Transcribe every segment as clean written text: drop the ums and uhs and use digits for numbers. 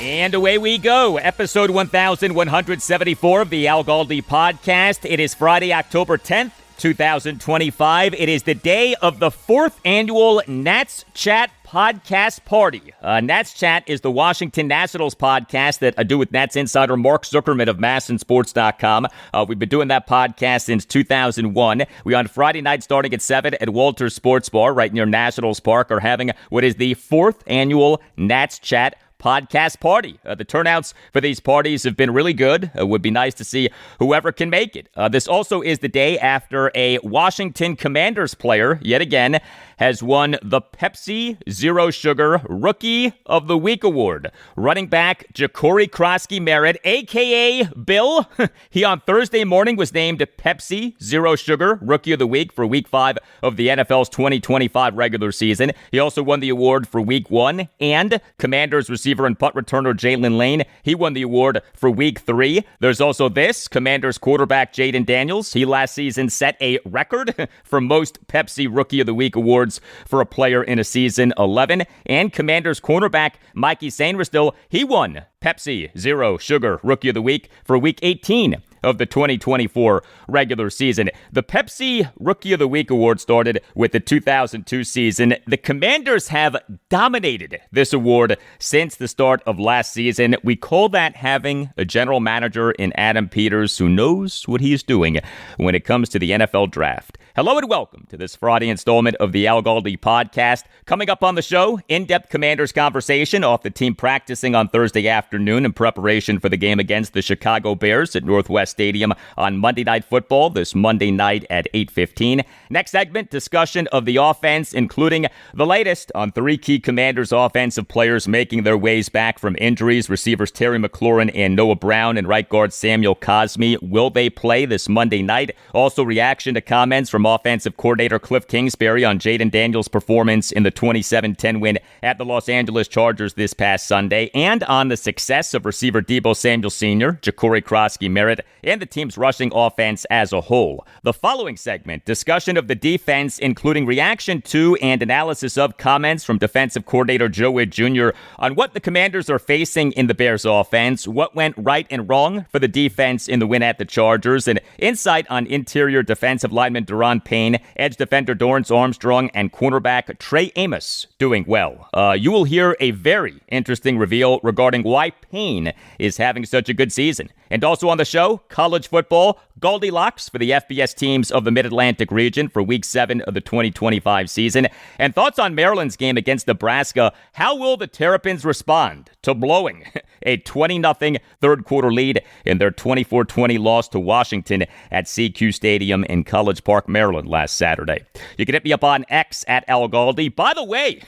And away we go. Episode 1174 of the Al Galdi podcast. It is Friday, October 10th, 2025. It is the day of the fourth annual Nats Chat podcast party. Nats Chat is the Washington Nationals podcast that I do with Nats insider Mark Zuckerman of MASNsports.com. We've been doing that podcast since 2001. We on Friday night starting at 7 at Walter's Sports Bar right near Nationals Park are having what is the fourth annual Nats Chat podcast party. The turnouts for these parties have been really good. It would be nice to see whoever can make it. This also is the day after a Washington Commanders player, yet again, has won the Pepsi Zero Sugar Rookie of the Week award. Running back Jacory Croskey-Merritt, a.k.a. Bill. He on Thursday morning was named Pepsi Zero Sugar Rookie of the Week for Week 5 of the NFL's 2025 regular season. He also won the award for Week 1, and Commanders receiver and punt returner Jalen Lane, he won the award for Week 3. There's also this, Commanders quarterback Jayden Daniels. He last season set a record for most Pepsi Rookie of the Week awards for a player in a season, 11. And Commanders cornerback Mikey Sainristil, he won Pepsi Zero Sugar Rookie of the Week for Week 18 of the 2024 regular season. The Pepsi Rookie of the Week award started with the 2002 season. The Commanders have dominated this award since the start of last season. We call that having a general manager in Adam Peters who knows what he's doing when it comes to the NFL draft. Hello and welcome to this Friday installment of the Al Galdi podcast. Coming up on the show, in-depth Commanders conversation off the team practicing on Thursday afternoon in preparation for the game against the Chicago Bears at Northwest Stadium on Monday Night Football this Monday night at 8:15. Next segment, discussion of the offense, including the latest on three key Commanders offensive players making their ways back from injuries. Receivers Terry McLaurin and Noah Brown and right guard Samuel Cosmi. Will they play this Monday night? Also reaction to comments from offensive coordinator Kliff Kingsbury on Jayden Daniels' performance in the 27-10 win at the Los Angeles Chargers this past Sunday, and on the success of receiver Deebo Samuel Sr, Jacory Croskey-Merritt, and the team's rushing offense as a whole. The following segment, discussion of the defense, including reaction to and analysis of comments from defensive coordinator Joe Whitt Jr. on what the Commanders are facing in the Bears offense, what went right and wrong for the defense in the win at the Chargers, and insight on interior defensive lineman Daron Payne, edge defender Dorance Armstrong, and cornerback Tre Amos doing well. You will hear a very interesting reveal regarding why Payne is having such a good season. And also on the show, college football, Goldilocks for the FBS teams of the Mid-Atlantic region for Week 7 of the 2025 season. And thoughts on Maryland's game against Nebraska. How will the Terrapins respond to blowing a 20-0 third quarter lead in their 24-20 loss to Washington at CQ Stadium in College Park, Maryland last Saturday? You can hit me up on X at Al Galdi. By the way,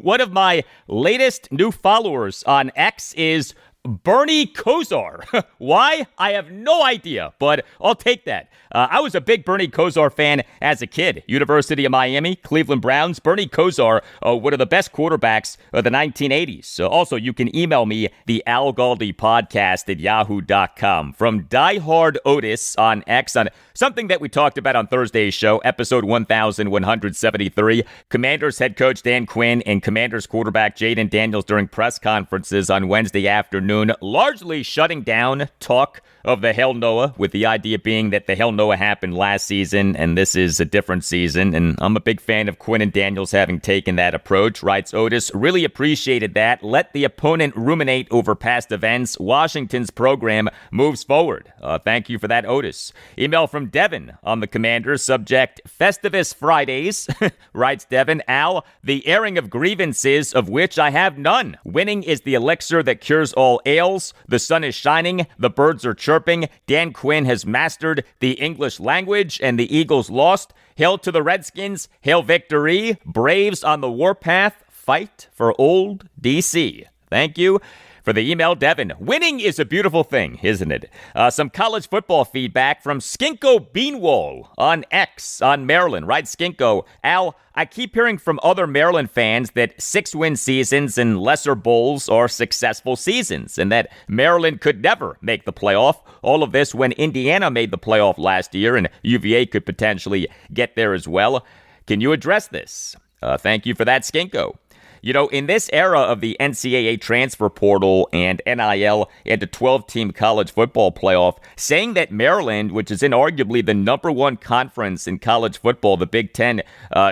one of my latest new followers on X is Bernie Kosar. Why? I have no idea, but I'll take that. I was a big Bernie Kosar fan as a kid. University of Miami, Cleveland Browns. Bernie Kosar, one of the best quarterbacks of the 1980s. Also, you can email me, the Al Galdi podcast at yahoo.com. From Diehard Otis on X, on something that we talked about on Thursday's show, episode 1173. Commanders head coach Dan Quinn and Commanders quarterback Jayden Daniels during press conferences on Wednesday afternoon, largely shutting down talk of the Hail Noah, with the idea being that the Hail Noah happened last season and this is a different season. And I'm a big fan of Quinn and Daniels having taken that approach, writes Otis. Really appreciated that. Let the opponent ruminate over past events. Washington's program moves forward. Thank you for that, Otis. Email from Devin on the Commanders, subject Festivus Fridays. Writes Devin, Al, the airing of grievances of which I have none. Winning is the elixir that cures all ails. The sun is shining. The birds are chirping. Dan Quinn has mastered the English language and the Eagles lost. Hail to the Redskins. Hail victory. Braves on the warpath. Fight for old DC. Thank you for the email, Devin. Winning is a beautiful thing, isn't it? Some college football feedback from Skinko Beanwall on X on Maryland. Right, Skinko? Al, I keep hearing from other Maryland fans that 6-win seasons and lesser bowls are successful seasons and that Maryland could never make the playoff. All of this when Indiana made the playoff last year and UVA could potentially get there as well. Can you address this? Thank you for that, Skinko. In this era of the NCAA transfer portal and NIL and a 12-team college football playoff, saying that Maryland, which is inarguably the number one conference in college football, the Big Ten,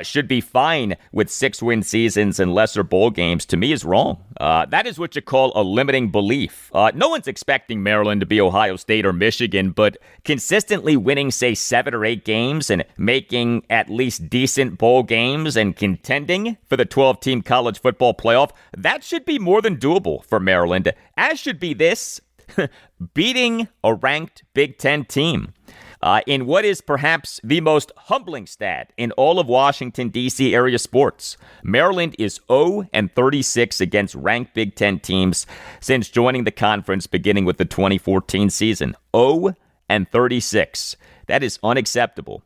should be fine with 6-win seasons and lesser bowl games, to me is wrong. That is what you call a limiting belief. No one's expecting Maryland to be Ohio State or Michigan, but consistently winning, say, 7 or 8 games and making at least decent bowl games and contending for the 12-team college football playoff, that should be more than doable for Maryland, as should be this, beating a ranked Big Ten team. In what is perhaps the most humbling stat in all of Washington, D.C. area sports, Maryland is 0-36 against ranked Big Ten teams since joining the conference beginning with the 2014 season. 0-36. That is unacceptable.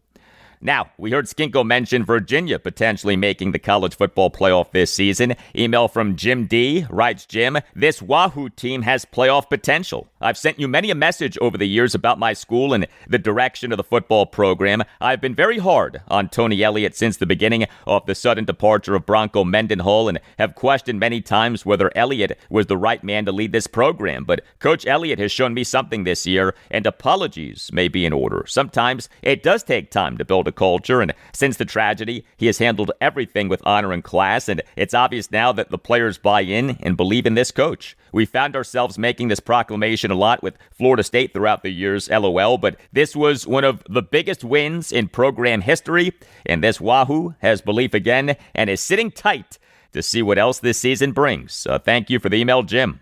Now, we heard Skinko mention Virginia potentially making the college football playoff this season. Email from Jim D. writes, Jim, this Wahoo team has playoff potential. I've sent you many a message over the years about my school and the direction of the football program. I've been very hard on Tony Elliott since the beginning of the sudden departure of Bronco Mendenhall and have questioned many times whether Elliott was the right man to lead this program. But Coach Elliott has shown me something this year, and apologies may be in order. Sometimes it does take time to build a culture, and since the tragedy, he has handled everything with honor and class, and it's obvious now that the players buy in and believe in this coach. We found ourselves making this proclamation a lot with Florida State throughout the years, LOL, but this was one of the biggest wins in program history, and this Wahoo has belief again and is sitting tight to see what else this season brings. Thank you for the email, Jim.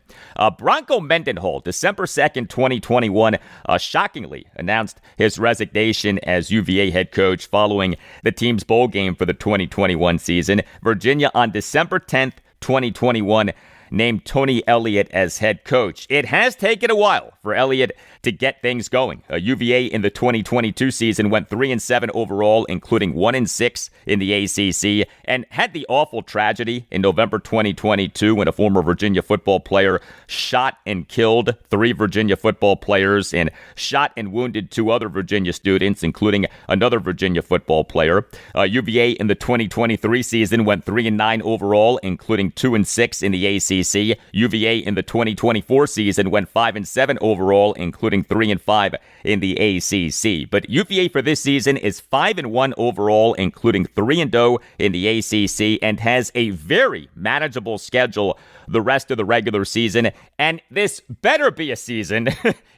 Bronco Mendenhall, December 2nd, 2021, shockingly announced his resignation as UVA head coach following the team's bowl game for the 2021 season. Virginia on December 10th, 2021, named Tony Elliott as head coach. It has taken a while for Elliott to get things going. UVA in the 2022 season went 3-7 overall, including 1-6 in the ACC, and had the awful tragedy in November 2022 when a former Virginia football player shot and killed 3 Virginia football players and shot and wounded 2 other Virginia students, including another Virginia football player. UVA in the 2023 season went 3-9 overall, including 2-6 in the ACC. UVA in the 2024 season went 5-7 overall, including 3-5 in the ACC. But UVA for this season is 5-1 overall, including 3-0 in the ACC, and has a very manageable schedule the rest of the regular season. And this better be a season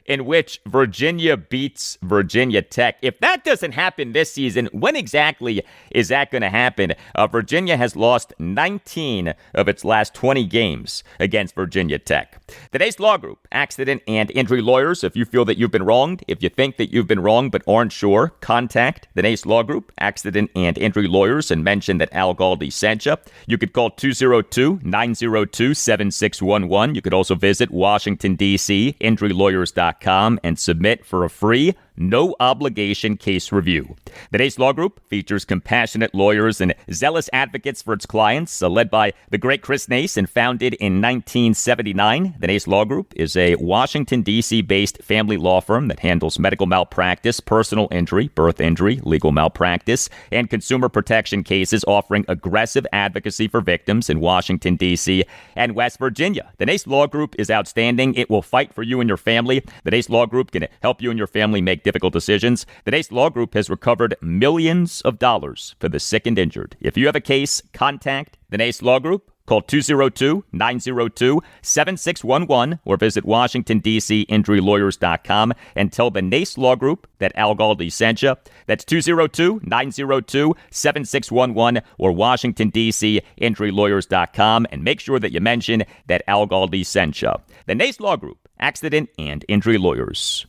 in which Virginia beats Virginia Tech. If that doesn't happen this season, when exactly is that going to happen? Virginia has lost 19 of its last 20 games against Virginia Tech. Today's Law Group, accident and injury lawyers. If you feel that you've been wronged, if you think that you've been wronged but aren't sure, contact the Nace Law Group, accident and injury lawyers, and mention that Al Galdi sent you. You could call 202-902-7611. You could also visit Washington, D.C., injurylawyers.com, and submit for a free, no-obligation case review. The Nace Law Group features compassionate lawyers and zealous advocates for its clients, led by the great Chris Nace and founded in 1979. The Nace Law Group is a Washington, D.C.-based family law firm that handles medical malpractice, personal injury, birth injury, legal malpractice, and consumer protection cases, offering aggressive advocacy for victims in Washington, D.C. and West Virginia. The Nace Law Group is outstanding. It will fight for you and your family. The Nace Law Group can help you and your family make difficult decisions. The Nace Law Group has recovered millions of dollars for the sick and injured. If you have a case, contact the Nace Law Group. Call 202-902-7611 or visit Washington, D.C. injurylawyers.com and tell the Nace Law Group that Al Galdi sent you. That's 202-902-7611 or Washington, D.C. injurylawyers.com, and make sure that you mention that Al Galdi sent you. The Nace Law Group, accident and injury lawyers.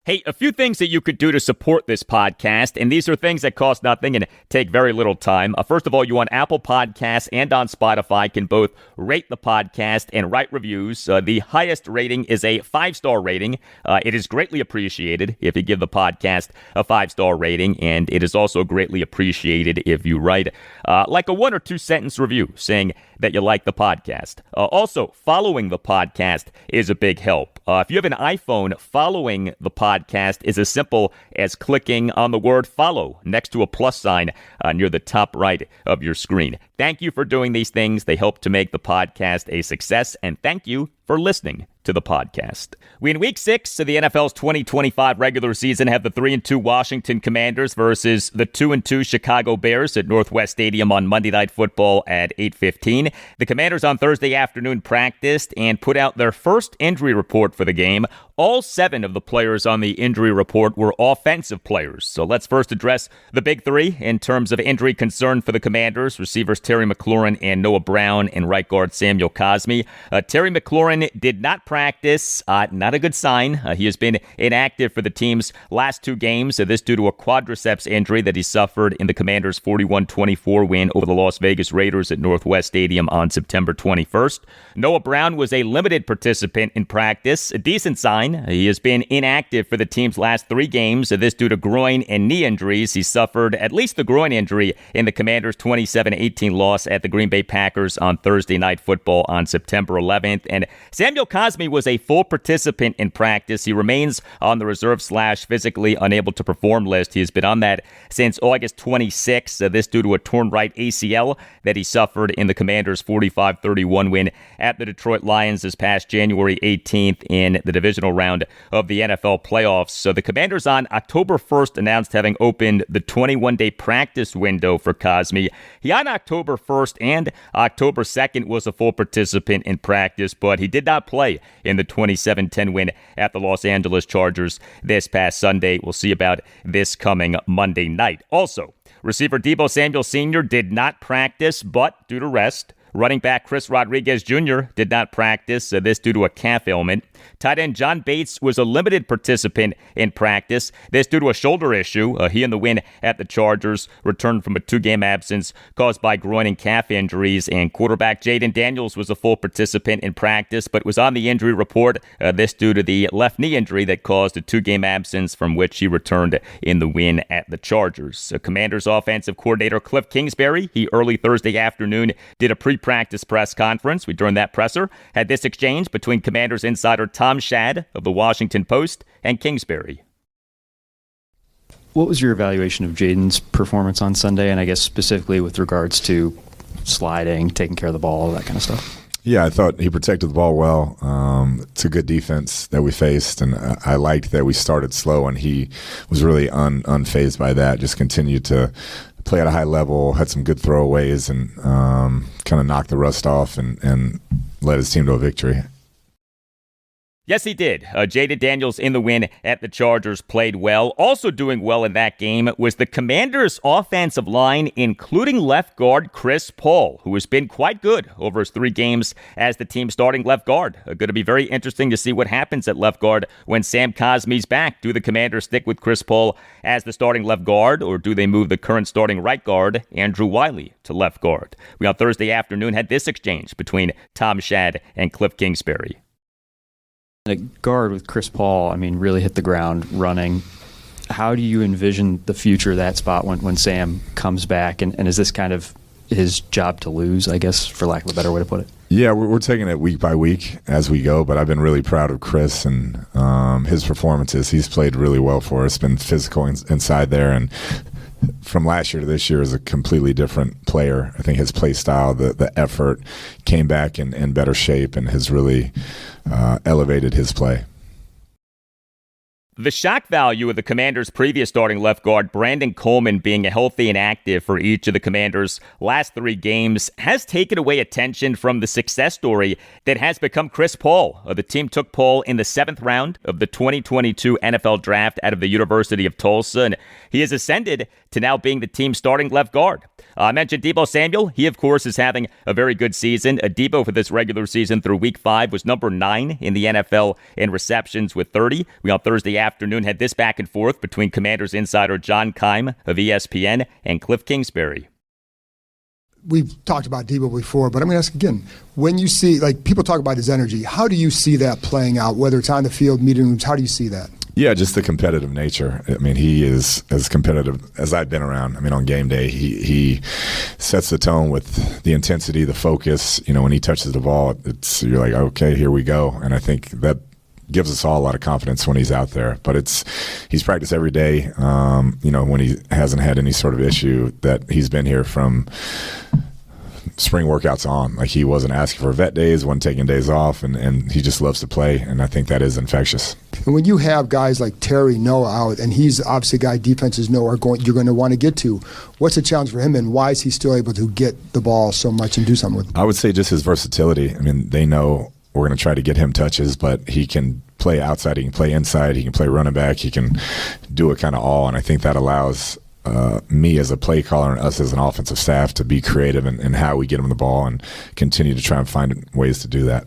Hey, a few things that you could do to support this podcast, and these are things that cost nothing and take very little time. First of all, you on Apple Podcasts and on Spotify can both rate the podcast and write reviews. The highest rating is a 5-star rating. It is greatly appreciated if you give the podcast a 5-star rating, and it is also greatly appreciated if you write like a 1 or 2 sentence review saying that you like the podcast. Also, following the podcast is a big help. If you have an iPhone, following the podcast is as simple as clicking on the word follow next to a plus sign near the top right of your screen. Thank you for doing these things. They help to make the podcast a success, and thank you for listening to the podcast. We in Week 6 of the NFL's 2025 regular season have the 3-2 Washington Commanders versus the 2-2 Chicago Bears at Northwest Stadium on Monday Night Football at 8:15. The Commanders on Thursday afternoon practiced and put out their first injury report for the game. All 7 of the players on the injury report were offensive players. So let's first address the big 3 in terms of injury concern for the Commanders. Receivers Terry McLaurin and Noah Brown, and right guard Samuel Cosmi. Terry McLaurin did not practice. Not a good sign. He has been inactive for the team's last 2 games. This due to a quadriceps injury that he suffered in the Commanders' 41-24 win over the Las Vegas Raiders at Northwest Stadium on September 21st. Noah Brown was a limited participant in practice. A decent sign. He has been inactive for the team's last 3 games. This due to groin and knee injuries. He suffered at least the groin injury in the Commanders' 27-18 loss at the Green Bay Packers on Thursday Night Football on September 11th. And Samuel Cosmi was a full participant in practice. He remains on the reserve/physically unable to perform list. He has been on that since August 26th. This due to a torn right ACL that he suffered in the Commanders' 45-31 win at the Detroit Lions this past January 18th in the divisional round of the NFL playoffs. So the Commanders on October 1st announced having opened the 21-day practice window for Cosmi. He on October 1st and October 2nd was a full participant in practice, but he did not play in the 27-10 win at the Los Angeles Chargers this past Sunday. We'll see about this coming Monday night. Also, receiver Deebo Samuel Sr. did not practice, but due to rest. Running back Chris Rodriguez Jr. did not practice, this due to a calf ailment. Tight end John Bates was a limited participant in practice. This due to a shoulder issue. He in the win at the Chargers returned from a 2-game absence caused by groin and calf injuries. And quarterback Jayden Daniels was a full participant in practice, but was on the injury report. This due to the left knee injury that caused a 2-game absence from which he returned in the win at the Chargers. Commanders offensive coordinator Kliff Kingsbury, he early Thursday afternoon did a pre-practice press conference. During that presser, had this exchange between Commanders insider Tom Shad of the Washington Post and Kingsbury. What was your evaluation of Jayden's performance on Sunday, and I guess specifically with regards to sliding, taking care of the ball, all that kind of stuff? Yeah, I thought he protected the ball well. It's a good defense that we faced, and I liked that we started slow, and he was really unfazed by that, just continued to play at a high level, had some good throwaways, and kind of knocked the rust off and led his team to a victory. Yes, he did. Jayden Daniels in the win at the Chargers played well. Also doing well in that game was the Commanders' offensive line, including left guard Chris Paul, who has been quite good over his 3 games as the team's starting left guard. Going to be very interesting to see what happens at left guard when Sam Cosmi's back. Do the Commanders stick with Chris Paul as the starting left guard, or do they move the current starting right guard, Andrew Wiley, to left guard? We on Thursday afternoon had this exchange between Tom Shad and Kliff Kingsbury. A guard with Chris Paul, really hit the ground running. How do you envision the future of that spot when Sam comes back? And is this kind of his job to lose, I guess, for lack of a better way to put it? Yeah, we're taking it week by week as we go, but I've been really proud of Chris and his performances. He's played really well for us, been physical inside there, and from last year to this year is a completely different player. I think his play style, the effort came back in better shape and has really elevated his play. The shock value of the Commanders' previous starting left guard, Brandon Coleman, being healthy and active for each of the Commanders' last 3 games has taken away attention from the success story that has become Chris Paul. The team took Paul in the 7th round of the 2022 NFL Draft out of the University of Tulsa, and he has ascended to now being the team's starting left guard. I mentioned Deebo Samuel. He, of course, is having a very good season. Deebo for this regular season through Week 5 was number 9 in the NFL in receptions with 30. We on Thursday afternoon had this back and forth between Commanders insider John Keim of ESPN and Kliff Kingsbury. We've talked about Deebo before, but I'm going to ask again. When you see, people talk about his energy, how do you see that playing out, whether it's on the field, meeting rooms, how do you see that? Yeah, just the competitive nature. I mean, he is as competitive as I've been around. I mean, on game day, he sets the tone with the intensity, the focus. You know, when he touches the ball, you're like, okay, here we go. And I think that gives us all a lot of confidence when he's out there. But he's practiced every day. You know, when he hasn't had any sort of issue, that he's been here from spring workouts on. Like, he wasn't asking for vet days, wasn't taking days off, and he just loves to play, and I think that is infectious. And when you have guys like Terry Noah out, and he's obviously a guy defenses know you're going to want to get to, what's the challenge for him, and why is he still able to get the ball so much and do something with it? I would say just his versatility. I mean, they know we're going to try to get him touches, but he can play outside, he can play inside, he can play running back, he can do it kind of all, and I think that allows me as a play caller and us as an offensive staff to be creative in how we get him the ball and continue to try and find ways to do that.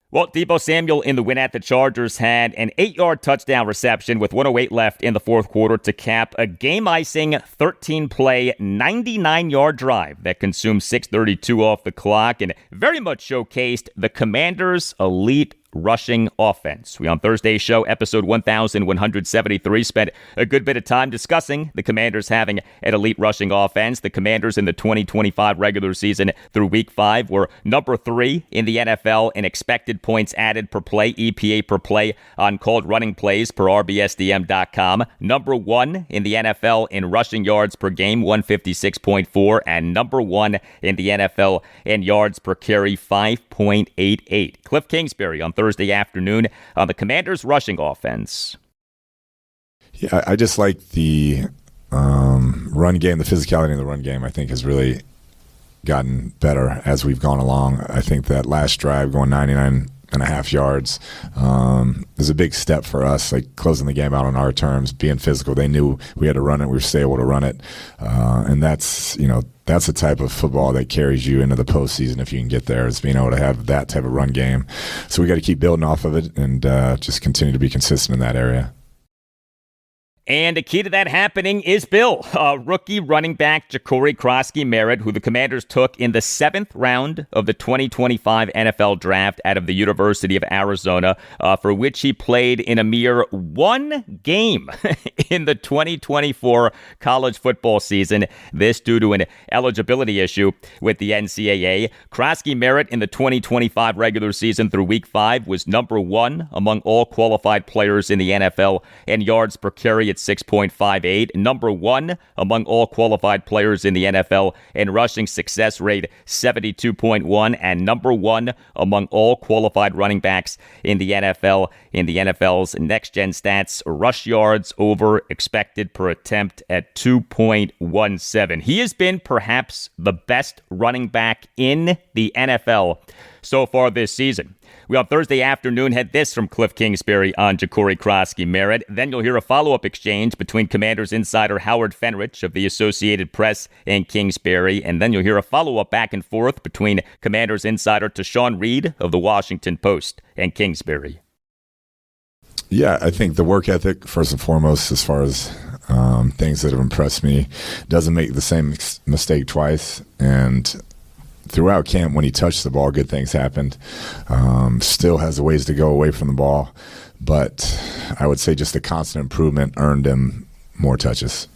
Well, Deebo Samuel in the win at the Chargers had an 8-yard touchdown reception with 1:08 left in the fourth quarter to cap a game-icing 13-play, 99-yard drive that consumed 6:32 off the clock and very much showcased the Commanders' elite rushing offense. We on Thursday's show, episode 1173, spent a good bit of time discussing the Commanders having an elite rushing offense. The Commanders in the 2025 regular season through week 5 were number 3 in the NFL in expected points added per play, EPA per play on called running plays per RBSDM.com. Number 1 in the NFL in rushing yards per game, 156.4, and number 1 in the NFL in yards per carry, 5.88. Kliff Kingsbury on Thursday afternoon on the Commanders' rushing offense. Yeah, I just like the run game, the physicality in the run game, I think has really gotten better as we've gone along. I think that last drive going 99.5 yards is a big step for us, like closing the game out on our terms, being physical. They knew we had to run it. We were still able to run it. And that's the type of football that carries you into the postseason if you can get there, is being able to have that type of run game. So we got to keep building off of it and just continue to be consistent in that area. And a key to that happening is Bill, rookie running back Jacory Croskey-Merritt, who the Commanders took in the 7th round of the 2025 NFL Draft out of the University of Arizona, for which he played in a mere 1 game in the 2024 college football season. This due to an eligibility issue with the NCAA. Croskey-Merritt in the 2025 regular season through week 5 was number 1 among all qualified players in the NFL in yards per carry at 6.58, number 1 among all qualified players in the NFL in rushing success rate 72.1, and number 1 among all qualified running backs in the NFL in the NFL's next-gen stats rush yards over expected per attempt at 2.17. He has been perhaps the best running back in the NFL so far this season. We on Thursday afternoon had this from Kliff Kingsbury on Jacory Croskey-Merritt. Then you'll hear a follow-up exchange between Commanders insider Howard Fenrich of the Associated Press and Kingsbury. And then you'll hear a follow-up back and forth between Commanders insider Tashawn Reed of the Washington Post and Kingsbury. Yeah, I think the work ethic, first and foremost, as far as things that have impressed me, doesn't make the same mistake twice. And throughout camp, when he touched the ball, good things happened. Still has a ways to go away from the ball, but I would say just the constant improvement earned him more touches.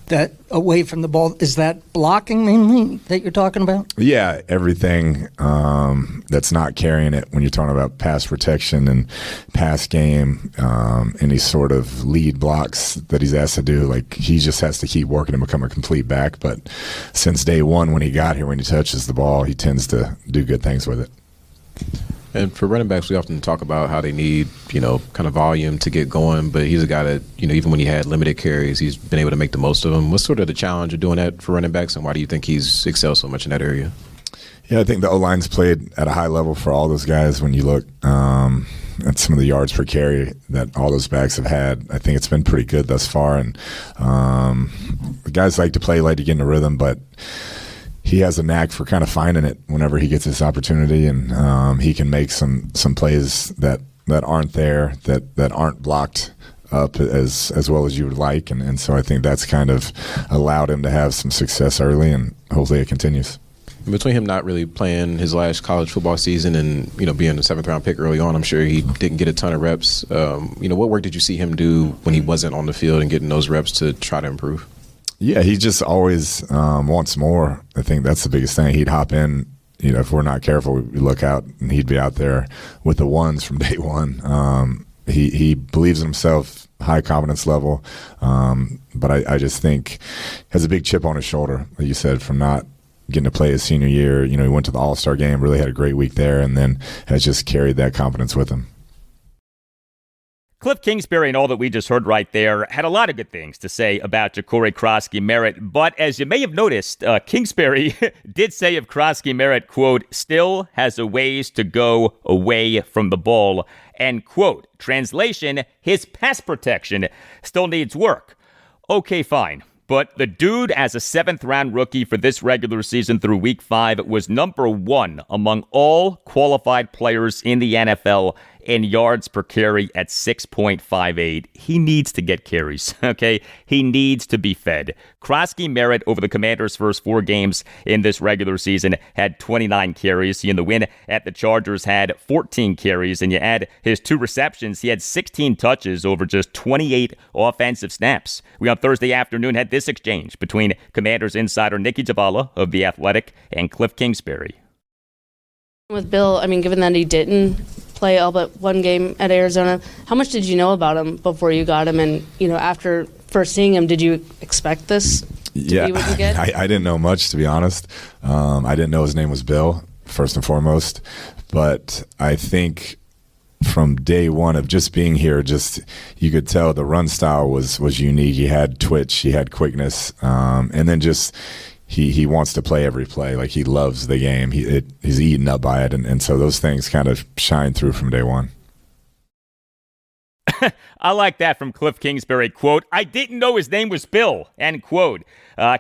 That away from the ball, is that blocking mainly that you're talking about? Yeah, everything that's not carrying it when you're talking about pass protection and pass game, any sort of lead blocks that he's asked to do. Like, he just has to keep working to become a complete back. But since day one, when he got here, when he touches the ball, he tends to do good things with it. And for running backs, we often talk about how they need, kind of volume to get going. But he's a guy that, even when he had limited carries, he's been able to make the most of them. What's sort of the challenge of doing that for running backs, and why do you think he's excelled so much in that area? Yeah, I think the O-line's played at a high level for all those guys. When you look at some of the yards per carry that all those backs have had, I think it's been pretty good thus far. And the guys like to play, like to get in a rhythm, but he has a knack for kind of finding it whenever he gets this opportunity, and he can make some plays that aren't there, that aren't blocked up as well as you would like. And so I think that's kind of allowed him to have some success early, and hopefully it continues. Between him not really playing his last college football season and, being a 7th-round pick early on, I'm sure he didn't get a ton of reps. What work did you see him do when he wasn't on the field and getting those reps to try to improve? Yeah, he just always wants more. I think that's the biggest thing. He'd hop in, if we're not careful, we look out and he'd be out there with the ones from day one. He believes in himself, high confidence level, but I just think has a big chip on his shoulder, like you said, from not getting to play his senior year. He went to the All-Star game, really had a great week there, and then has just carried that confidence with him. Kliff Kingsbury and all that we just heard right there had a lot of good things to say about Jacory Croskey-Merritt, but as you may have noticed, Kingsbury did say of Croskey-Merritt, quote, still has a ways to go away from the ball, end quote. Translation, his pass protection still needs work. Okay, fine. But the dude, as a 7th-round rookie for this regular season through Week 5, was number 1 among all qualified players in the NFL in yards per carry at 6.58. He needs to get carries, okay? He needs to be fed. Croskey-Merritt, over the Commanders' first 4 games in this regular season, had 29 carries. He, in the win at the Chargers, had 14 carries. And you add his 2 receptions, he had 16 touches over just 28 offensive snaps. We, on Thursday afternoon, had this exchange between Commanders insider Nikki Javala of The Athletic and Kliff Kingsbury. With Bill, given that he didn't play all but 1 game at Arizona, how much did you know about him before you got him? And, after first seeing him, did you expect this to be what you get? I didn't know much, to be honest. I didn't know his name was Bill, first and foremost. But I think from day one of just being here, you could tell the run style was unique. He had twitch, he had quickness, and then just he wants to play every play. Like, he loves the game. He's eaten up by it, and so those things kind of shine through from day one. I like that from Kliff Kingsbury, quote, I didn't know his name was Bill, end quote.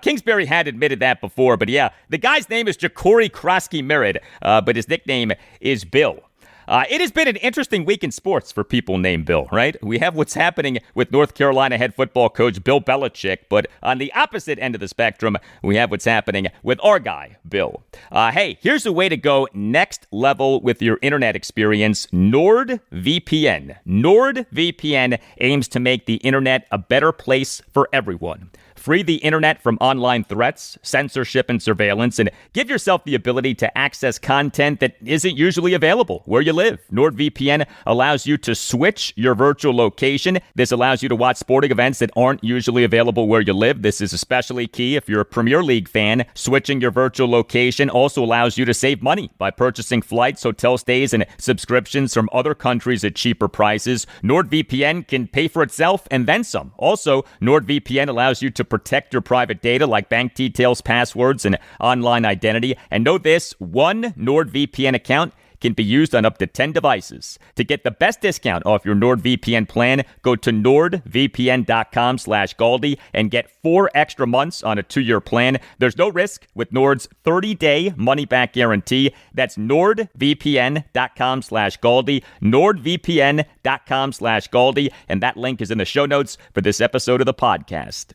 Kingsbury had admitted that before, but yeah, the guy's name is Jacory Croskey-Merritt, but his nickname is Bill. It has been an interesting week in sports for people named Bill, right? We have what's happening with North Carolina head football coach Bill Belichick, but on the opposite end of the spectrum, we have what's happening with our guy, Bill. Hey, here's a way to go next level with your internet experience, NordVPN. NordVPN aims to make the internet a better place for everyone. Free the internet from online threats, censorship, and surveillance, and give yourself the ability to access content that isn't usually available where you live. NordVPN allows you to switch your virtual location. This allows you to watch sporting events that aren't usually available where you live. This is especially key if you're a Premier League fan. Switching your virtual location also allows you to save money by purchasing flights, hotel stays, and subscriptions from other countries at cheaper prices. NordVPN can pay for itself and then some. Also, NordVPN allows you to protect your private data like bank details, passwords, and online identity. And know this, one NordVPN account can be used on up to 10 devices. To get the best discount off your NordVPN plan, go to nordvpn.com/Galdi and get 4 extra months on a 2-year plan. There's no risk with Nord's 30-day money-back guarantee. That's nordvpn.com/Galdi, nordvpn.com/Galdi, and that link is in the show notes for this episode of the podcast.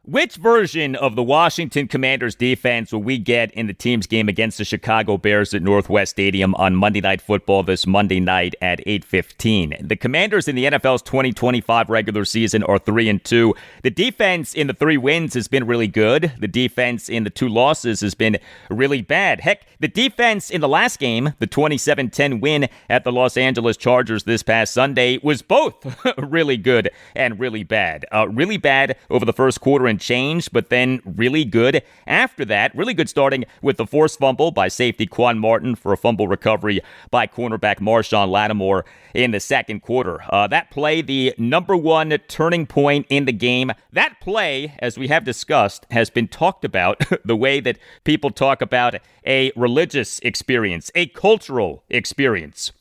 Which version of the Washington Commanders defense will we get in the team's game against the Chicago Bears at Northwest Stadium on Monday Night Football this Monday night at 8:15? The Commanders in the NFL's 2025 regular season are 3-2. The defense in the 3 wins has been really good. The defense in the 2 losses has been really bad. Heck, the defense in the last game, the 27-10 win at the Los Angeles Chargers this past Sunday, was both really good and really bad. Really bad over the first quarter and change, but then really good after that. Really good starting with the forced fumble by safety Quan Martin for a fumble recovery by cornerback Marshawn Lattimore in the second quarter. That play, the number 1 turning point in the game. That play, as we have discussed, has been talked about the way that people talk about a religious experience, a cultural experience.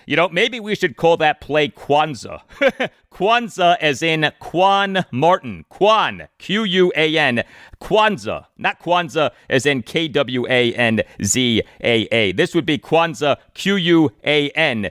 Maybe we should call that play Kwanzaa. Kwanzaa as in Quan Martin. Quan, Q-U-A-N. Kwanzaa, not Kwanzaa as in Kwanzaa. This would be Kwanzaa, Quanzaa.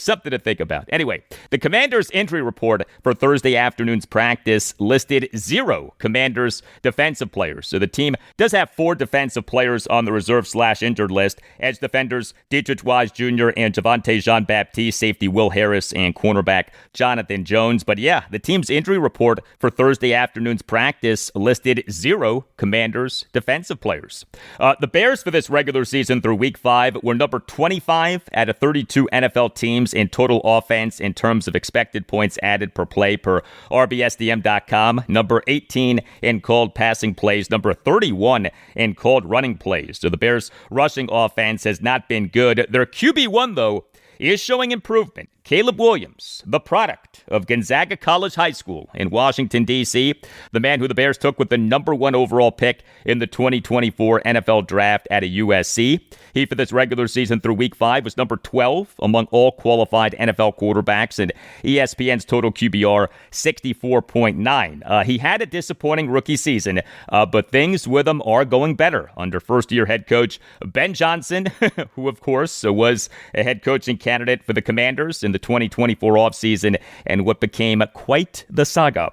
Something to think about. Anyway, the Commanders' injury report for Thursday afternoon's practice listed 0 Commanders defensive players. So the team does have 4 defensive players on the reserve/injured list: edge defenders Dietrich Wise Jr. and Javonte Jean-Baptiste, safety Will Harris, and cornerback Jonathan Jones. But yeah, the team's injury report for Thursday afternoon's practice listed 0 Commanders defensive players. The Bears for this regular season through week 5 were number 25 out of 32 NFL teams in total offense in terms of expected points added per play per RBSDM.com, number 18 in called passing plays, number 31 in called running plays. So the Bears' rushing offense has not been good. Their QB1, though, is showing improvement. Caleb Williams, the product of Gonzaga College High School in Washington, D.C., the man who the Bears took with the number 1 overall pick in the 2024 NFL Draft at a USC. He, for this regular season through week 5, was number 12 among all qualified NFL quarterbacks, and ESPN's total QBR, 64.9. He had a disappointing rookie season, but things with him are going better under first-year head coach Ben Johnson, who, of course, was a head coaching candidate for the Commanders in the 2024 offseason and what became quite the saga.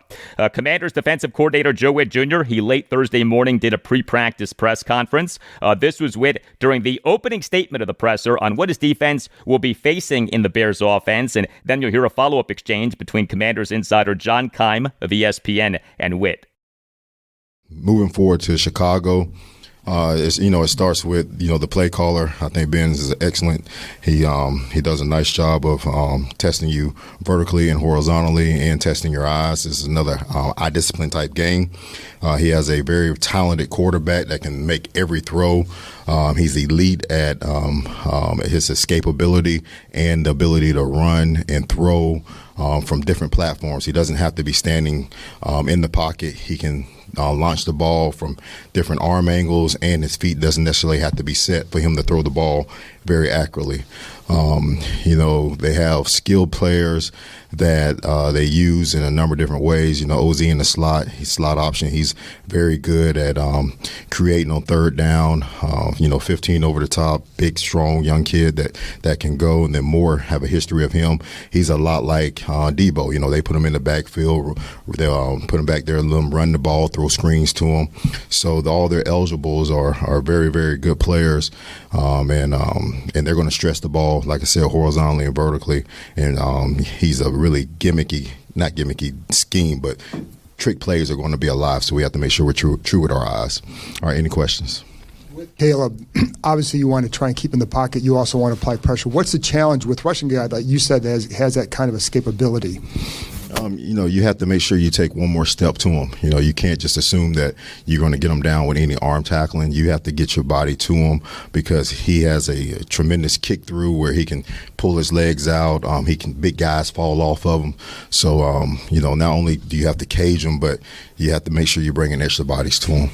Commanders defensive coordinator Joe Whitt Jr., he late Thursday morning did a pre-practice press conference. This was Whitt during the opening statement of the presser on what his defense will be facing in the Bears offense, and then you'll hear a follow-up exchange between Commanders insider John Keim of ESPN and Whitt. Moving forward to Chicago, it starts with, the play caller. I think Ben is excellent. He does a nice job of testing you vertically and horizontally and testing your eyes. This is another eye discipline type game. He has a very talented quarterback that can make every throw. He's elite at his escapability and the ability to run and throw from different platforms. He doesn't have to be standing in the pocket. He can launch the ball from different arm angles, and his feet doesn't necessarily have to be set for him to throw the ball very accurately. They have skilled players that they use in a number of different ways. OZ in the slot, he's slot option. He's very good at creating on third down, 15 over the top, big, strong, young kid that can go. And then Moore have a history of him. He's a lot like Deebo. They put him in the backfield. They'll put him back there and let him run the ball, throw screens to him. So all their eligibles are very, very good players. And they're going to stretch the ball, like I said, horizontally and vertically. And he's a really not gimmicky scheme, but trick plays are going to be alive, so we have to make sure we're true with our eyes. All right, any questions? Caleb, obviously you want to try and keep in the pocket. You also want to apply pressure. What's the challenge with rushing guy that you said has that kind of escapability? You have to make sure you take one more step to him. You can't just assume that you're going to get him down with any arm tackling. You have to get your body to him because he has a tremendous kick through where he can pull his legs out. Big guys fall off of him. So, not only do you have to cage him, but you have to make sure you're bringing extra bodies to him.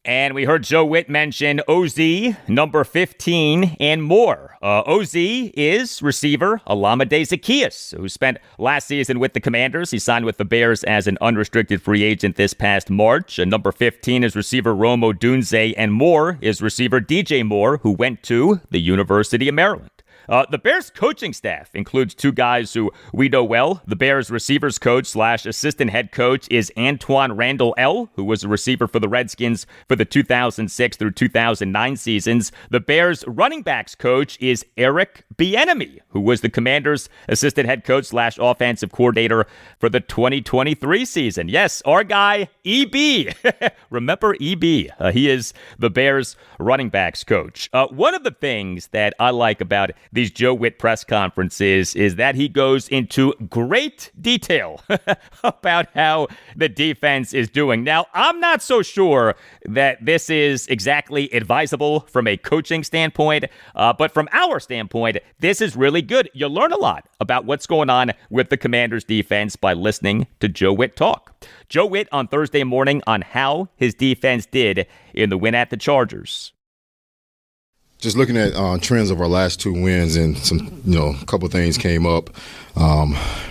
And we heard Joe Whitt mention OZ, number 15, and more. OZ is receiver Olamide Zaccheaus, who spent last season with the Commanders. He signed with the Bears as an unrestricted free agent this past March. And number 15 is receiver Rome Odunze, and more is receiver DJ Moore, who went to the University of Maryland. The Bears coaching staff includes 2 guys who we know well. The Bears receivers coach / assistant head coach is Antoine Randall L., who was a receiver for the Redskins for the 2006 through 2009 seasons. The Bears running backs coach is Eric Bieniemy, who was the Commanders assistant head coach / offensive coordinator for the 2023 season. Yes, our guy, EB. Remember EB. He is the Bears running backs coach. One of the things that I like about these Joe Whitt press conferences is that he goes into great detail about how the defense is doing. Now, I'm not so sure that this is exactly advisable from a coaching standpoint, but from our standpoint, this is really good. You learn a lot about what's going on with the Commanders' defense by listening to Joe Whitt talk. Joe Whitt on Thursday morning on how his defense did in the win at the Chargers. Just looking at trends of our last 2 wins, and some, a couple things came up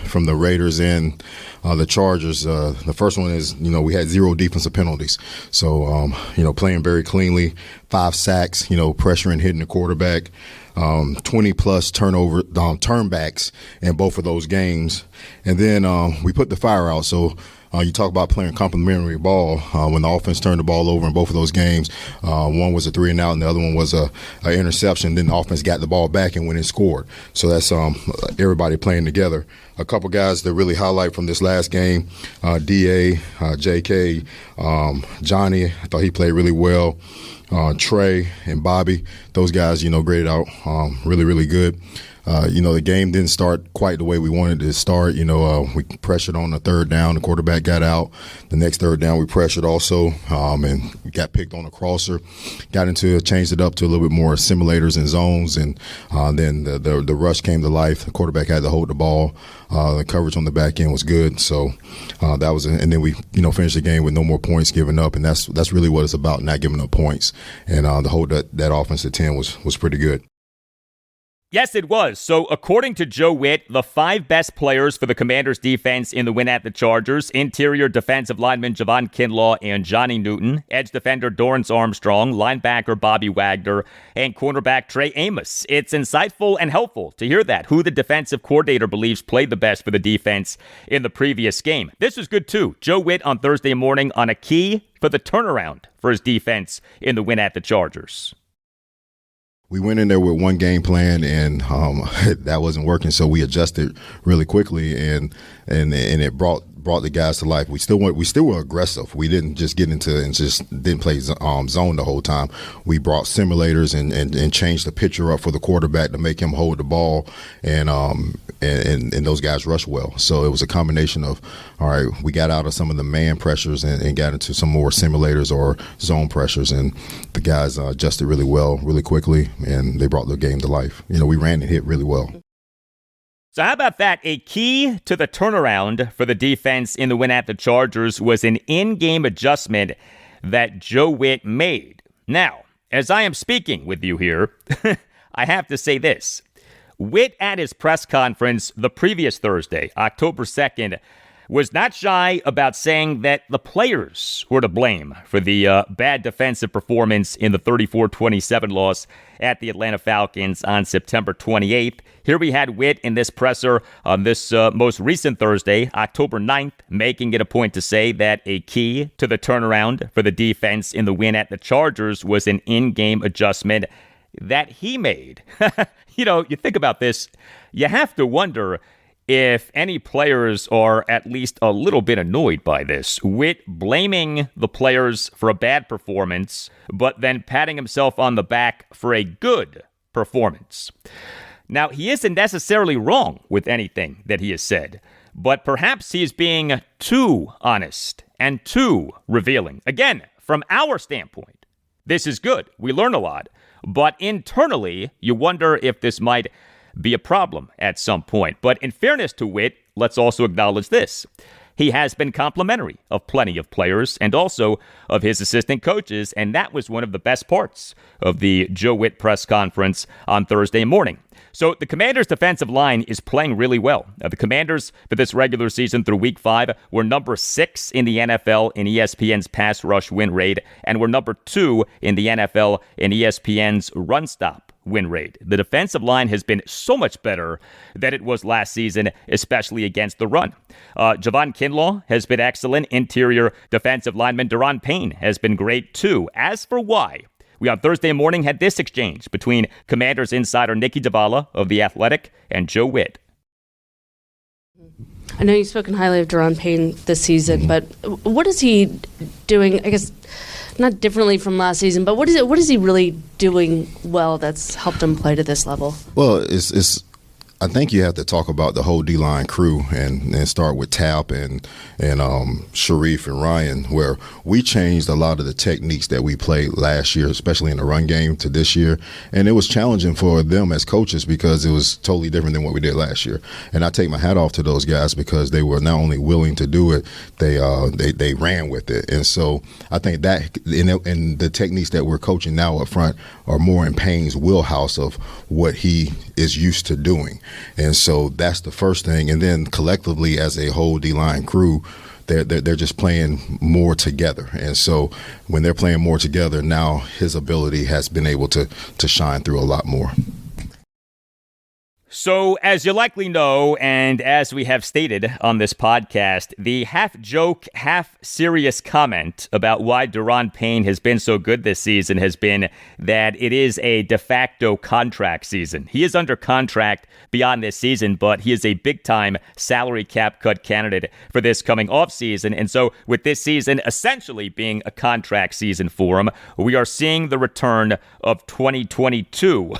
from the Raiders and the Chargers. The first one is, we had 0 defensive penalties. So, playing very cleanly, 5 sacks, pressuring, hitting the quarterback, 20-plus turnbacks in both of those games. And then we put the fire out. So you talk about playing complementary ball. When the offense turned the ball over in both of those games, one was a 3-and-out and the other one was a interception. Then the offense got the ball back and went and scored. So that's everybody playing together. A couple guys that really highlight from this last game, D.A., J.K., Johnny, I thought he played really well. Tre and Bobby, those guys, graded out really, really good. The game didn't start quite the way we wanted it to start. We pressured on the 3rd down. The quarterback got out. The next 3rd down, we pressured also and got picked on a crosser. Changed it up to a little bit more simulators and zones, and then the rush came to life. The quarterback had to hold the ball. The coverage on the back end was good. So that was, and then we, finished the game with no more points given up, and that's really what it's about, not giving up points. And to hold that offense at 10 was pretty good. Yes, it was. So according to Joe Whitt, the 5 best players for the Commanders' defense in the win at the Chargers: interior defensive lineman Javon Kinlaw and Johnny Newton, edge defender Dorance Armstrong, linebacker Bobby Wagner, and cornerback Tre Amos. It's insightful and helpful to hear that, who the defensive coordinator believes played the best for the defense in the previous game. This was good too. Joe Whitt on Thursday morning on a key for the turnaround for his defense in the win at the Chargers. We went in there with one game plan, and that wasn't working. So we adjusted really quickly, and it brought the guys to life. We still were aggressive. We didn't just get into and just didn't play zone the whole time. We brought simulators and changed the picture up for the quarterback to make him hold the ball, and those guys rushed well. So it was a combination of, all right, we got out of some of the man pressures and got into some more simulators or zone pressures, and the guys adjusted really well, really quickly, and they brought the game to life. We ran and hit really well. So how about that? A key to the turnaround for the defense in the win at the Chargers was an in-game adjustment that Joe Whitt made. Now, as I am speaking with you here, I have to say this. Whitt at his press conference the previous Thursday, October 2nd, was not shy about saying that the players were to blame for the bad defensive performance in the 34-27 loss at the Atlanta Falcons on September 28th. Here we had Whitt in this presser on this most recent Thursday, October 9th, making it a point to say that a key to the turnaround for the defense in the win at the Chargers was an in-game adjustment that he made. You think about this, you have to wonder if any players are at least a little bit annoyed by this. Whitt blaming the players for a bad performance, but then patting himself on the back for a good performance. Now, he isn't necessarily wrong with anything that he has said, but perhaps he is being too honest and too revealing. Again, from our standpoint, this is good. We learn a lot. But internally, you wonder if this might be a problem at some point. But in fairness to Whitt, let's also acknowledge this. He has been complimentary of plenty of players and also of his assistant coaches, and that was one of the best parts of the Joe Whitt press conference on Thursday morning. So the Commanders' defensive line is playing really well. Now, the Commanders, for this regular season through Week 5, were number 6 in the NFL in ESPN's pass rush win rate, and were number 2 in the NFL in ESPN's run stop win rate. The defensive line has been so much better than it was last season, especially against the run. Javon Kinlaw has been excellent. Interior defensive lineman Daron Payne has been great too. As for why, we on Thursday morning had this exchange between Commanders insider Nikki Davala of The Athletic and Joe Whitt. I know you've spoken highly of Daron Payne this season, but what is he doing, I guess, not differently from last season, but what is he really doing well that's helped him play to this level? Well, it's I think you have to talk about the whole D-line crew and start with Tap and Sharif and Ryan, where we changed a lot of the techniques that we played last year, especially in the run game, to this year. And it was challenging for them as coaches because it was totally different than what we did last year. And I take my hat off to those guys because they were not only willing to do it, they ran with it. And so I think that in the techniques that we're coaching now up front are more in Payne's wheelhouse of what he is used to doing. And so that's the first thing. And then collectively as a whole D-line crew, they're just playing more together. And so when they're playing more together, now his ability has been able to shine through a lot more. So, as you likely know, and as we have stated on this podcast, the half-joke, half-serious comment about why Daron Payne has been so good this season has been that it is a de facto contract season. He is under contract beyond this season, but he is a big-time salary cap cut candidate for this coming offseason. And so, with this season essentially being a contract season for him, we are seeing the return of 2022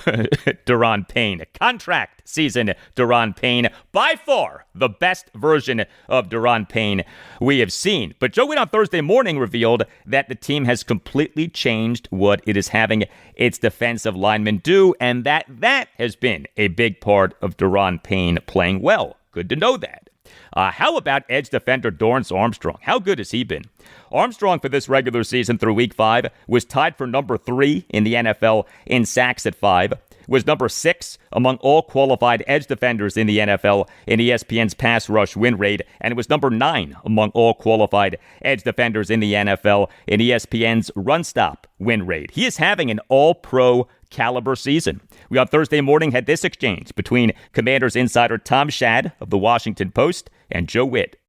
Daron Payne. Contract season Daron Payne, by far the best version of Daron Payne we have seen. But Joe Whitt on Thursday morning revealed that the team has completely changed what it is having its defensive linemen do, and that has been a big part of Daron Payne playing well. Good to know that. How about edge defender Dorance Armstrong? How good has he been? Armstrong for this regular season through Week 5 was tied for number 3 in the NFL in sacks at 5. Was number 6 among all qualified edge defenders in the NFL in ESPN's pass rush win rate, and it was number 9 among all qualified edge defenders in the NFL in ESPN's run stop win rate. He is having an all-pro caliber season. We on Thursday morning had this exchange between Commanders insider Tom Schad of the Washington Post and Joe Whitt.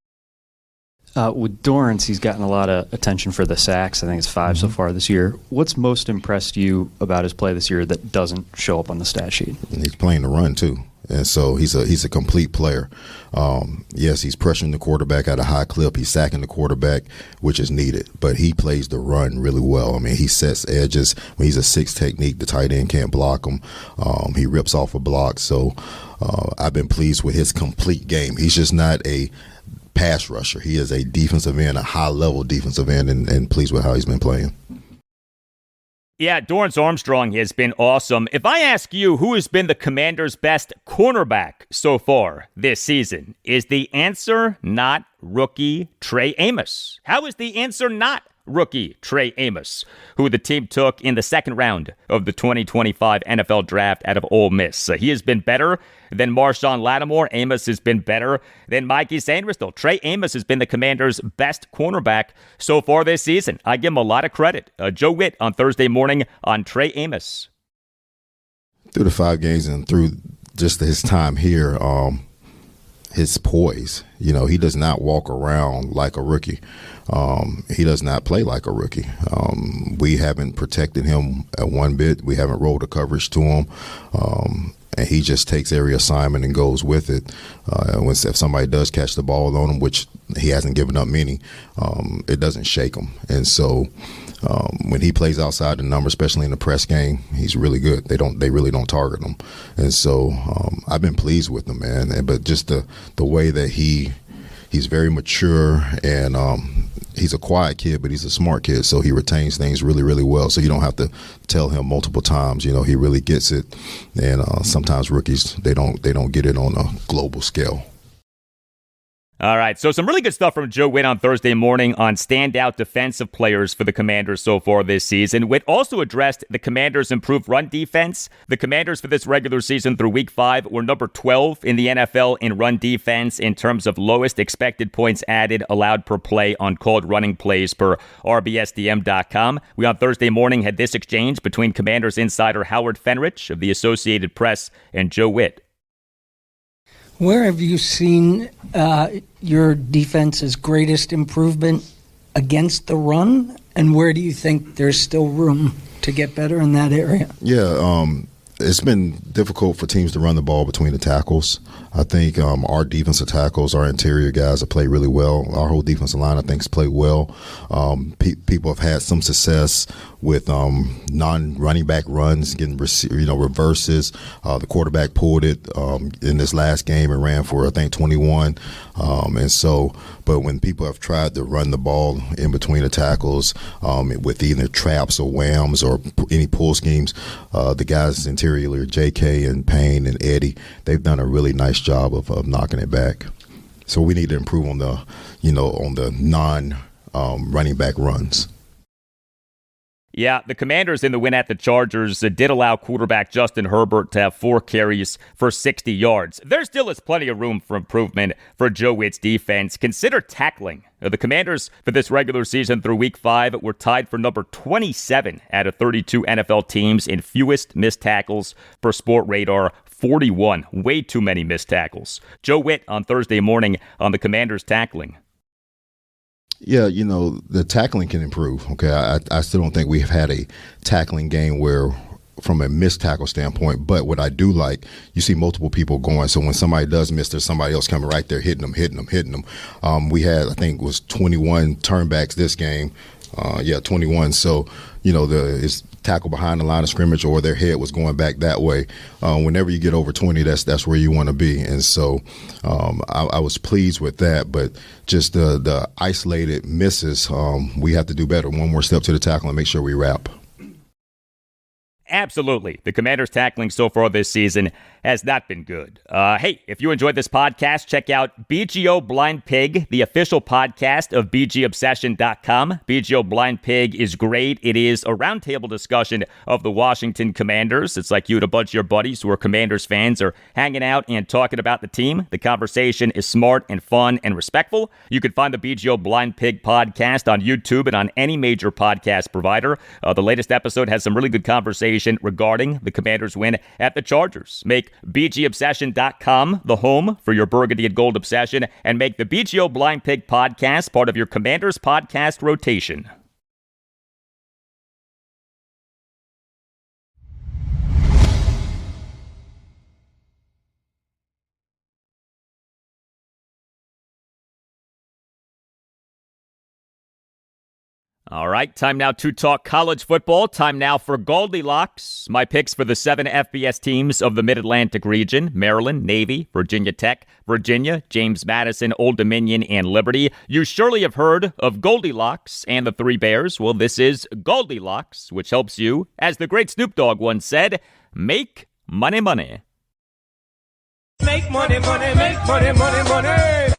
With Dorance, he's gotten a lot of attention for the sacks. I think it's 5 so far this year. What's most impressed you about his play this year that doesn't show up on the stat sheet? He's playing the run too, and so he's a complete player. Yes, he's pressuring the quarterback at a high clip. He's sacking the quarterback, which is needed, but he plays the run really well. I mean, he sets edges. When he's a 6 technique, the tight end can't block him. He rips off a block. So I've been pleased with his complete game. He's just not a pass rusher. He is a defensive end, a high-level defensive end, and pleased with how he's been playing. Yeah, Dorance Armstrong has been awesome. If I ask you who has been the Commanders' best cornerback so far this season, is the answer not rookie Tre Amos? How is the answer not rookie Tre Amos, who the team took in the second round of the 2025 NFL Draft out of Ole Miss? He has been better than Marshawn Lattimore. Amos has been better than Mikey Sainristil. Tre Amos has been the Commanders' best cornerback so far this season. I give him a lot of credit. Joe Whitt on Thursday morning on Tre Amos. Through the 5 games and through just his time here, his poise. He does not walk around like a rookie. He does not play like a rookie. We haven't protected him at one bit. We haven't rolled a coverage to him. And he just takes every assignment and goes with it. If somebody does catch the ball on him, which he hasn't given up many, it doesn't shake him. And so when he plays outside the number, especially in the press game, he's really good. They really don't target him. And so I've been pleased with him, man. But just the way that he's very mature, and he's a quiet kid, but he's a smart kid, so he retains things really, really well. So you don't have to tell him multiple times. He really gets it. And sometimes rookies, they don't get it on a global scale. All right, so some really good stuff from Joe Whitt on Thursday morning on standout defensive players for the Commanders so far this season. Whitt also addressed the Commanders' improved run defense. The Commanders for this regular season through Week 5 were number 12 in the NFL in run defense in terms of lowest expected points added allowed per play on called running plays per RBSDM.com. We on Thursday morning had this exchange between Commanders insider Howard Fenrich of the Associated Press and Joe Whitt. Where have you seen your defense's greatest improvement against the run, and where do you think there's still room to get better in that area? Yeah, it's been difficult for teams to run the ball between the tackles. I think our defensive tackles, our interior guys have played really well. Our whole defensive line, I think, has played well. People have had some success with non-running back runs, getting reverses. The quarterback pulled it in this last game and ran for, I think, 21. But when people have tried to run the ball in between the tackles with either traps or whams or any pull schemes, the guys interiorly, J.K. and Payne and Eddie, they've done a really nice job of knocking it back. So we need to improve on the non-running back runs. Yeah, the Commanders in the win at the Chargers did allow quarterback Justin Herbert to have 4 carries for 60 yards. There still is plenty of room for improvement for Joe Whitt's defense. Consider tackling. The Commanders for this regular season through Week 5 were tied for number 27 out of 32 NFL teams in fewest missed tackles per Sport Radar, 41. Way too many missed tackles. Joe Whitt on Thursday morning on the Commanders tackling. Yeah, the tackling can improve. Okay, I still don't think we've had a tackling game where, from a missed tackle standpoint, but what I do like, you see multiple people going. So when somebody does miss, there's somebody else coming right there hitting them. We had, I think, it was 21 turnbacks this game. 21. So, it's tackle behind the line of scrimmage or their head was going back that way. Whenever you get over 20, that's where you want to be. And so I was pleased with that. But just the isolated misses, we have to do better. One more step to the tackle and make sure we wrap. Absolutely. The Commanders' tackling so far this season has not been good. Hey, if you enjoyed this podcast, check out BGO Blind Pig, the official podcast of BGObsession.com. BGO Blind Pig is great. It is a roundtable discussion of the Washington Commanders. It's like you and a bunch of your buddies who are Commanders fans are hanging out and talking about the team. The conversation is smart and fun and respectful. You can find the BGO Blind Pig podcast on YouTube and on any major podcast provider. The latest episode has some really good conversation regarding the Commanders' win at the Chargers. Make BGObsession.com the home for your burgundy and gold obsession, and make the BGO Blind Pig podcast part of your Commanders podcast rotation. All right, time now to talk college football. Time now for Goldilocks. My picks for the 7 FBS teams of the Mid-Atlantic region: Maryland, Navy, Virginia Tech, Virginia, James Madison, Old Dominion, and Liberty. You surely have heard of Goldilocks and the 3 Bears. Well, this is Goldilocks, which helps you, as the great Snoop Dogg once said, make money, money. Make money, money, make money, money, money.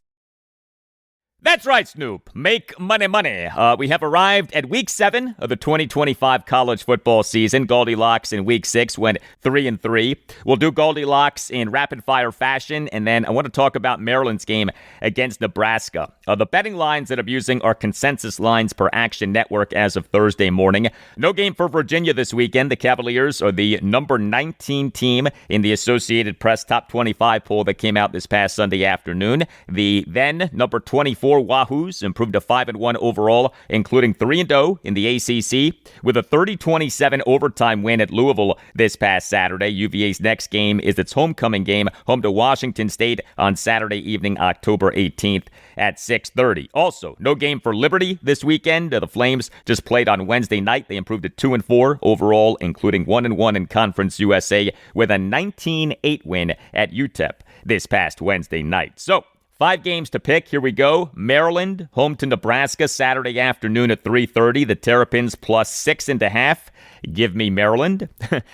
That's right, Snoop. Make money, money. We have arrived at Week 7 of the 2025 college football season. Goldilocks in Week 6 went 3-3. We'll do Goldilocks in rapid-fire fashion, and then I want to talk about Maryland's game against Nebraska. The betting lines that I'm using are consensus lines per Action Network as of Thursday morning. No game for Virginia this weekend. The Cavaliers are the number 19 team in the Associated Press Top 25 poll that came out this past Sunday afternoon. The then number 24 Wahoos improved to 5-1 overall, including 3-0 in the ACC, with a 30-27 overtime win at Louisville this past Saturday. UVA's next game is its homecoming game, home to Washington State on Saturday evening, October 18th at 6:30. Also, no game for Liberty this weekend. The Flames just played on Wednesday night. They improved to 2-4 overall, including 1-1 in Conference USA, with a 19-8 win at UTEP this past Wednesday night. So, 5 games to pick. Here we go. Maryland, home to Nebraska, Saturday afternoon at 3:30. The Terrapins plus 6.5. Give me Maryland.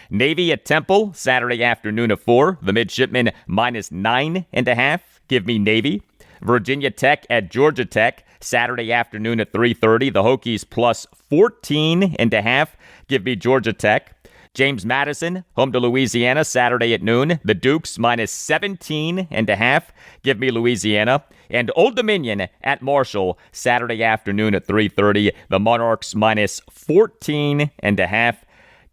Navy at Temple, Saturday afternoon at 4. The Midshipmen minus 9.5. Give me Navy. Virginia Tech at Georgia Tech, Saturday afternoon at 3:30. The Hokies plus 14.5. Give me Georgia Tech. James Madison, home to Louisiana, Saturday at noon. The Dukes minus 17.5. Give me Louisiana. And Old Dominion at Marshall, Saturday afternoon at 3:30. The Monarchs minus 14.5.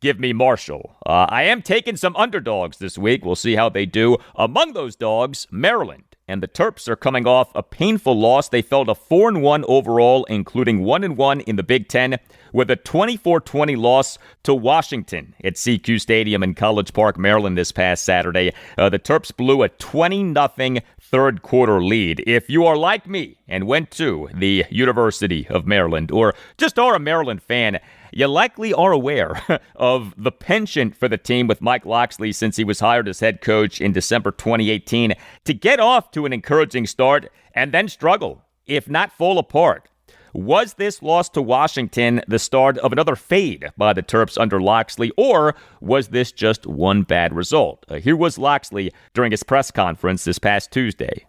Give me Marshall. I am taking some underdogs this week. We'll see how they do. Among those dogs, Maryland. and the Terps are coming off a painful loss. They fell to 4-1 overall, including 1-1 in the Big Ten, with a 24-20 loss to Washington at CQ Stadium in College Park, Maryland this past Saturday. The Terps blew a 20-0 third quarter lead. If you are like me and went to the University of Maryland or just are a Maryland fan, you likely are aware of the penchant for the team with Mike Locksley since he was hired as head coach in December 2018 to get off to an encouraging start and then struggle, if not fall apart. Was this loss to Washington the start of another fade by the Terps under Locksley, or was this just one bad result? Here was Locksley during his press conference this past Tuesday.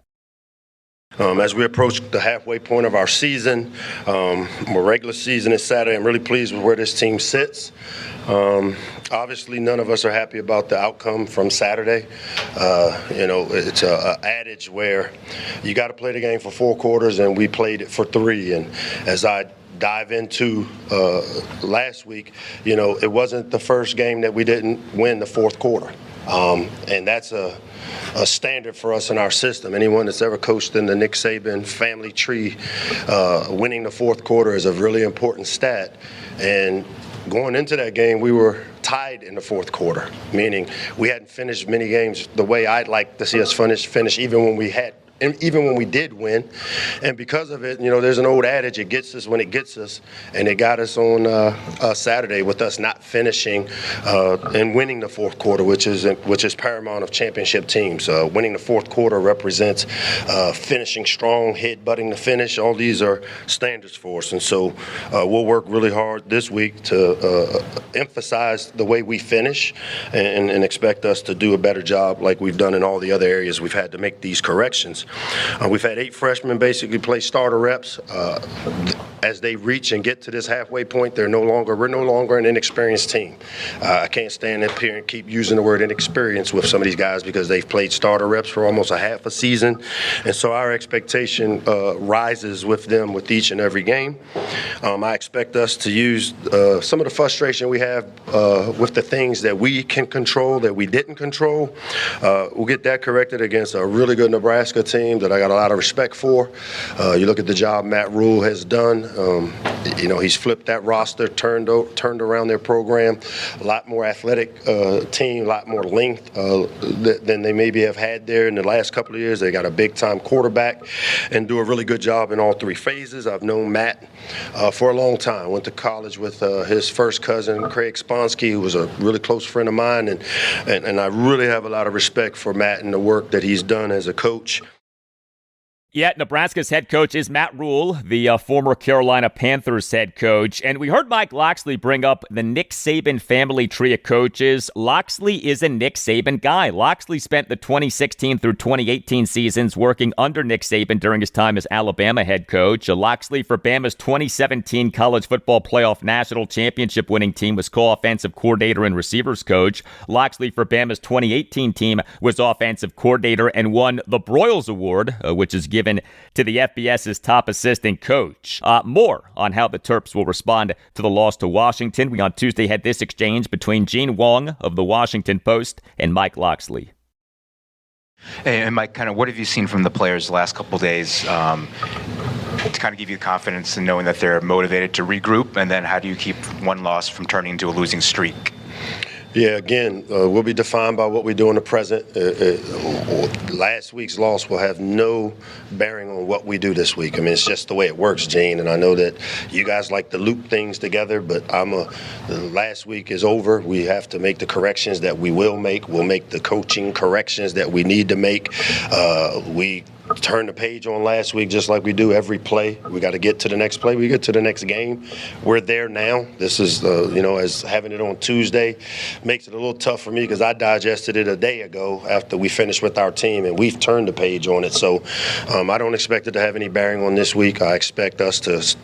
As we approach the halfway point of our season, our regular season is Saturday. I'm really pleased with where this team sits. Obviously, none of us are happy about the outcome from Saturday. It's an adage where you got to play the game for 4 quarters, and we played it for 3. And as I dive into last week, it wasn't the first game that we didn't win the 4th quarter. And that's a standard for us in our system. Anyone that's ever coached in the Nick Saban family tree, winning the 4th quarter is a really important stat. And going into that game, we were tied in the 4th quarter, meaning we hadn't finished many games the way I'd like to see us finish even when we did win. And because of it, there's an old adage, it gets us when it gets us, and it got us on Saturday with us not finishing and winning the 4th quarter, which is paramount of championship teams. Winning the 4th quarter represents finishing strong, head-butting the finish. All these are standards for us, and so we'll work really hard this week to emphasize the way we finish and expect us to do a better job like we've done in all the other areas we've had to make these corrections. We've had 8 freshmen basically play starter reps. As they reach and get to this halfway point, we're no longer an inexperienced team. I can't stand up here and keep using the word inexperience with some of these guys because they've played starter reps for almost a half a season. And so our expectation rises with them with each and every game. I expect us to use some of the frustration we have with the things that we can control that we didn't control. We'll get that corrected against a really good Nebraska team that I got a lot of respect for. You look at the job Matt Rule has done. He's flipped that roster, turned around their program. A lot more athletic team, a lot more length than they maybe have had there in the last couple of years. They got a big-time quarterback and do a really good job in all 3 phases. I've known Matt for a long time. Went to college with his first cousin, Craig Sponsky, who was a really close friend of mine. And I really have a lot of respect for Matt and the work that he's done as a coach. Yeah, Nebraska's head coach is Matt Rule, the former Carolina Panthers head coach. And we heard Mike Locksley bring up the Nick Saban family tree of coaches. Locksley is a Nick Saban guy. Locksley spent the 2016 through 2018 seasons working under Nick Saban during his time as Alabama head coach. Locksley for Bama's 2017 college football playoff national championship winning team was co-offensive coordinator and receivers coach. Locksley for Bama's 2018 team was offensive coordinator and won the Broyles Award, which is given to the FBS's top assistant coach. More on how the Terps will respond to the loss to Washington. We on Tuesday had this exchange between Gene Wong of the Washington Post and Mike Locksley. Hey, and Mike, kind of what have you seen from the players the last couple of days to kind of give you confidence in knowing that they're motivated to regroup? And then how do you keep one loss from turning into a losing streak? Yeah, again, we'll be defined by what we do in the present. Last week's loss will have no bearing on what we do this week. I mean, it's just the way it works, Gene. And I know that you guys like to loop things together, but the last week is over. We have to make the corrections that we will make. We'll make the coaching corrections that we need to make. We turned the page on last week just like we do every play. We got to get to the next play. We get to the next game. We're there now. This is, as having it on Tuesday makes it a little tough for me because I digested it a day ago after we finished with our team, and we've turned the page on it. So I don't expect it to have any bearing on this week. I expect us to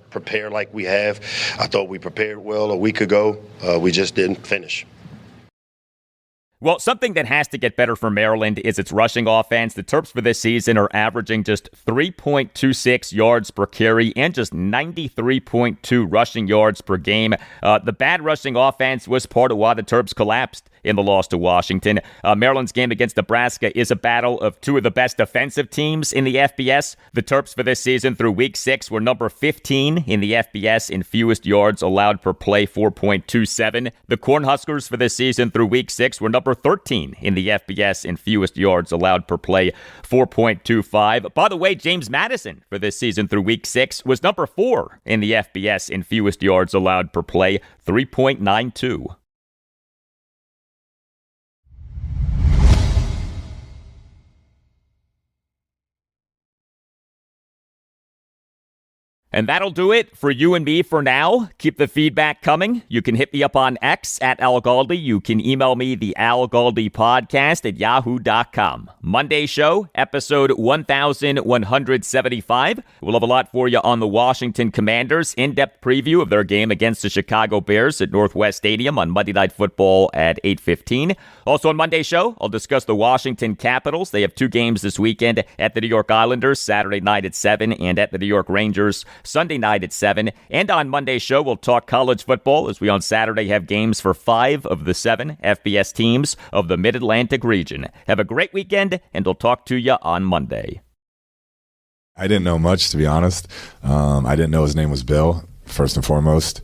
prepare like we have. I thought we prepared well a week ago. We just didn't finish. Well, something that has to get better for Maryland is its rushing offense. The Terps for this season are averaging just 3.26 yards per carry and just 93.2 rushing yards per game. The bad rushing offense was part of why the Terps collapsed in the loss to Washington. Maryland's game against Nebraska is a battle of two of the best defensive teams in the FBS. The Terps for this season through week 6 were number 15 in the FBS in fewest yards allowed per play, 4.27. The Cornhuskers for this season through week 6 were number 13 in the FBS in fewest yards allowed per play, 4.25. By the way, James Madison for this season through week 6 was number 4 in the FBS in fewest yards allowed per play, 3.92. And that'll do it for you and me for now. Keep the feedback coming. You can hit me up on X at Al Galdi. You can email me the Al Galdi podcast at yahoo.com. Monday show, episode 1175. We'll have a lot for you on the Washington Commanders. In-depth preview of their game against the Chicago Bears at Northwest Stadium on Monday Night Football at 8:15. Also on Monday's show, I'll discuss the Washington Capitals. They have 2 games this weekend at the New York Islanders, Saturday night at 7, and at the New York Rangers, Sunday night at 7. And on Monday's show, we'll talk college football as we on Saturday have games for 5 of the 7 FBS teams of the Mid-Atlantic region. Have a great weekend, and we'll talk to you on Monday. I didn't know much, to be honest. I didn't know his name was Bill, first and foremost.